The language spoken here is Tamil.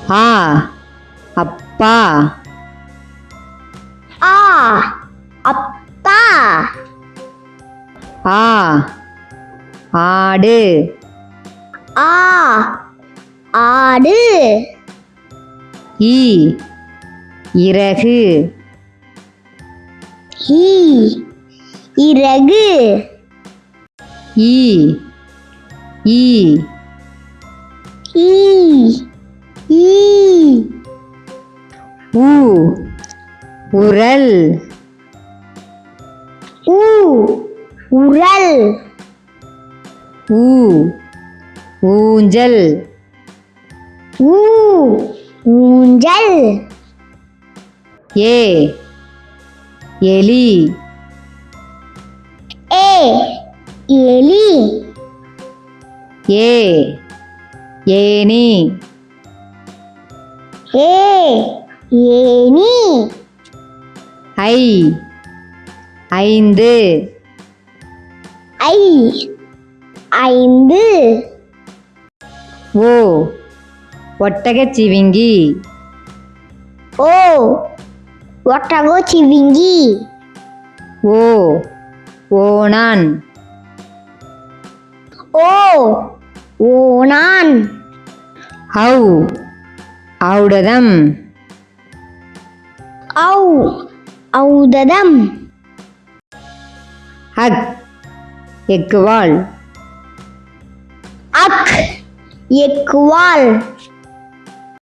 ஆ அப்பா. ஆ அப்பா. ஆ ஆடு. ஆ ஆடு. இ இறகு. இ இறகு. ஈ ஈ ஈ ஈ. உ உரல். உ உரல். ஊ ஊஞ்சல். ஊ ஊஞ்சல். ஏ எலி. ஏ எலி. ஏ ஏனி. ஏ ஏனி. ஐ ஐந்து. ஐ ஐந்து. ஓ ஒட்டகச்சிவிங்கி. ஓ ஒட்டகச்சிவிங்கி. ஓ ஓணான். ஓ ஓணான். ஔ ஔடதம். ஔ ஔடதம். அக் எக்குவால். அக் எக்குவால்.